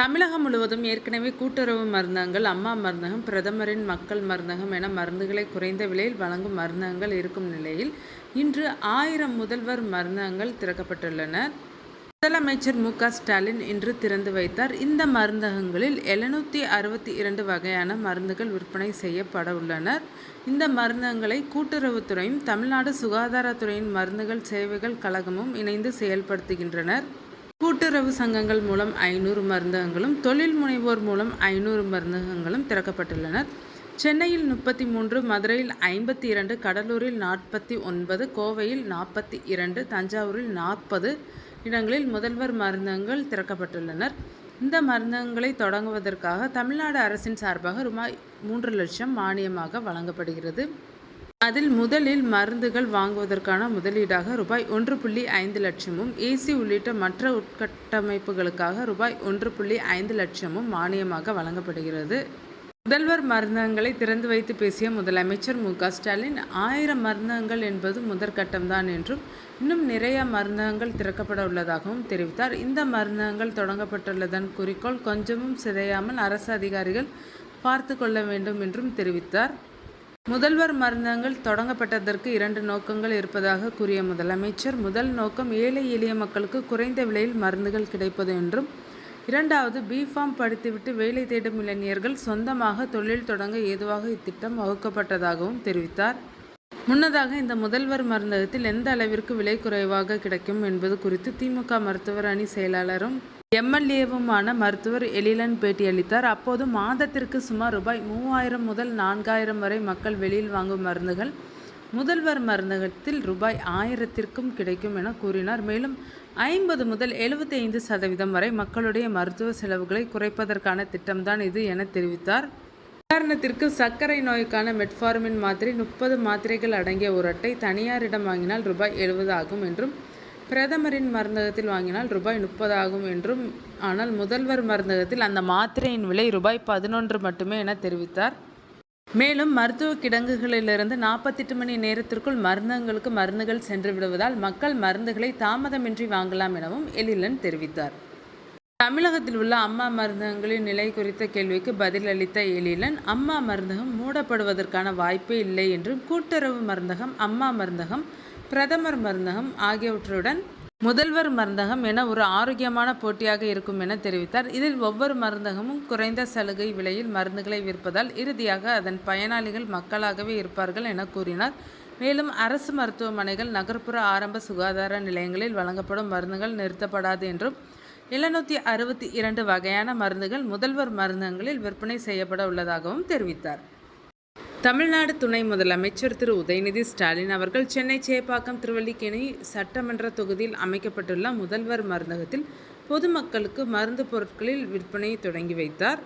தமிழகம் முழுவதும் ஏற்கனவே கூட்டுறவு மருந்தகங்கள், அம்மா மருந்தகம், பிரதமரின் மக்கள் மருந்தகம் என மருந்துகளை குறைந்த விலையில் வழங்கும் மருந்தகங்கள் இருக்கும் நிலையில் இன்று 1000 முதல்வர் மருந்தகங்கள் திறக்கப்பட்டுள்ளன. முதலமைச்சர் மு.க.ஸ்டாலின் இன்று திறந்து வைத்தார். இந்த மருந்தகங்களில் 762 வகையான மருந்துகள் விற்பனை செய்யப்பட உள்ளனர். இந்த மருந்தகங்களை கூட்டுறவுத்துறையும் தமிழ்நாடு சுகாதாரத்துறையின் மருந்துகள் சேவைகள் கழகமும் இணைந்து செயல்படுத்துகின்றனர். கூட்டுறவு சங்கங்கள் மூலம் 500 மருந்தகங்களும், தொழில் முனைவோர் மூலம் 500 மருந்தகங்களும் திறக்கப்பட்டுள்ளன. சென்னையில் 33, மதுரையில் 52, கடலூரில் 49, கோவையில் 42, தஞ்சாவூரில் 40 இடங்களில் முதல்வர் மருந்தகங்கள் திறக்கப்பட்டுள்ளனர். இந்த மருந்தகங்களை தொடங்குவதற்காக தமிழ்நாடு அரசின் சார்பாக ரூபாய் 3 லட்சம் மானியமாக வழங்கப்படுகிறது. அதில் முதலில் மருந்துகள் வாங்குவதற்கான முதலீடாக ரூபாய் 1.5 லட்சமும், ஏசி உள்ளிட்ட மற்ற உட்கட்டமைப்புகளுக்காக ரூபாய் 1.5 லட்சமும் மானியமாக வழங்கப்படுகிறது. முதல்வர் மருந்தகங்களை திறந்து வைத்து பேசிய முதலமைச்சர் மு.க.ஸ்டாலின், 1000 மருந்தகங்கள் என்பது முதற்கட்டம்தான் என்றும் இன்னும் நிறைய மருந்தகங்கள் திறக்கப்பட உள்ளதாகவும் தெரிவித்தார். இந்த மருந்தகங்கள் தொடங்கப்பட்டுள்ளதன் குறிக்கோள் கொஞ்சமும் சிதையாமல் அரசு அதிகாரிகள் பார்த்து கொள்ள வேண்டும் என்றும் தெரிவித்தார். முதல்வர் மருந்தகங்கள் தொடங்கப்பட்டதற்கு 2 நோக்கங்கள் இருப்பதாக கூறிய முதலமைச்சர், முதல் நோக்கம் ஏழை எளிய மக்களுக்கு குறைந்த விலையில் மருந்துகள் கிடைப்பது என்றும், இரண்டாவது B.Pharm படித்துவிட்டு வேலை தேடும் இளைஞர்கள் சொந்தமாக தொழில் தொடங்க ஏதுவாக இத்திட்டம் வகுக்கப்பட்டதாகவும் தெரிவித்தார். முன்னதாக இந்த முதல்வர் மருந்தகத்தில் எந்த அளவிற்கு விலை குறைவாக கிடைக்கும் என்பது குறித்து திமுக மருத்துவர் அணி செயலாளரும் MLA-வுமான மருத்துவர் எழிலன் பேட்டியளித்தார். அப்போது மாதத்திற்கு சுமார் ரூபாய் 3000 முதல் 4000 வரை மக்கள் வெளியில் வாங்கும் மருந்துகள் முதல்வர் மருந்தகத்தில் ரூபாய் 1000ற்கும் கிடைக்கும் என கூறினார். மேலும் 50 முதல் 75% வரை மக்களுடைய மருத்துவ செலவுகளை குறைப்பதற்கான திட்டம்தான் இது என தெரிவித்தார். உதாரணத்திற்கு சர்க்கரை நோய்க்கான மெட்ஃபார்மின் மாத்திரை 30 மாத்திரைகள் அடங்கிய ஒரு அட்டை தனியாரிடம் வாங்கினால் ரூபாய் 70 ஆகும் என்றும், பிரதமரின் மருந்தகத்தில் வாங்கினால் ரூபாய் 30 ஆகும் என்றும், ஆனால் முதல்வர் மருந்தகத்தில் அந்த மாத்திரையின் விலை ரூபாய் 11 மட்டுமே என தெரிவித்தார். மேலும் மருத்துவ கிடங்குகளிலிருந்து 48 மணி நேரத்திற்குள் மருந்தகங்களுக்கு மருந்துகள் சென்று விடுவதால் மக்கள் மருந்துகளை தாமதமின்றி வாங்கலாம் எனவும் எழிலன் தெரிவித்தார். தமிழகத்தில் உள்ள அம்மா மருந்தகங்களின் நிலை குறித்த கேள்விக்கு பதில் அளித்த எழிலன், அம்மா மருந்தகம் மூடப்படுவதற்கான வாய்ப்பே இல்லை என்றும், கூட்டுறவு மருந்தகம், அம்மா மருந்தகம், பிரதமர் மருந்தகம் ஆகியவற்றுடன் முதல்வர் மருந்தகம் என ஒரு ஆரோக்கியமான போட்டியாக இருக்கும் என தெரிவித்தார். இதில் ஒவ்வொரு மருந்தகமும் குறைந்த சலுகை விலையில் மருந்துகளை விற்பதால் இறுதியாக அதன் பயனாளிகள் மக்களாகவே இருப்பார்கள் என கூறினார். மேலும் அரசு மருத்துவமனைகள், நகர்ப்புற ஆரம்ப சுகாதார நிலையங்களில் வழங்கப்படும் மருந்துகள் நிறுத்தப்படாது என்றும், 762 வகையான மருந்துகள் முதல்வர் மருந்தகங்களில் விற்பனை செய்யப்பட உள்ளதாகவும் தெரிவித்தார். தமிழ்நாடு துணை முதலமைச்சர் திரு உதயநிதி ஸ்டாலின் அவர்கள் சென்னை சேப்பாக்கம் திருவல்லிக்கேணி சட்டமன்ற தொகுதியில் அமைக்கப்பட்டுள்ள முதல்வர் மருந்தகத்தில் பொதுமக்களுக்கு மருந்து பொருட்களில் விற்பனையை தொடங்கி வைத்தார்.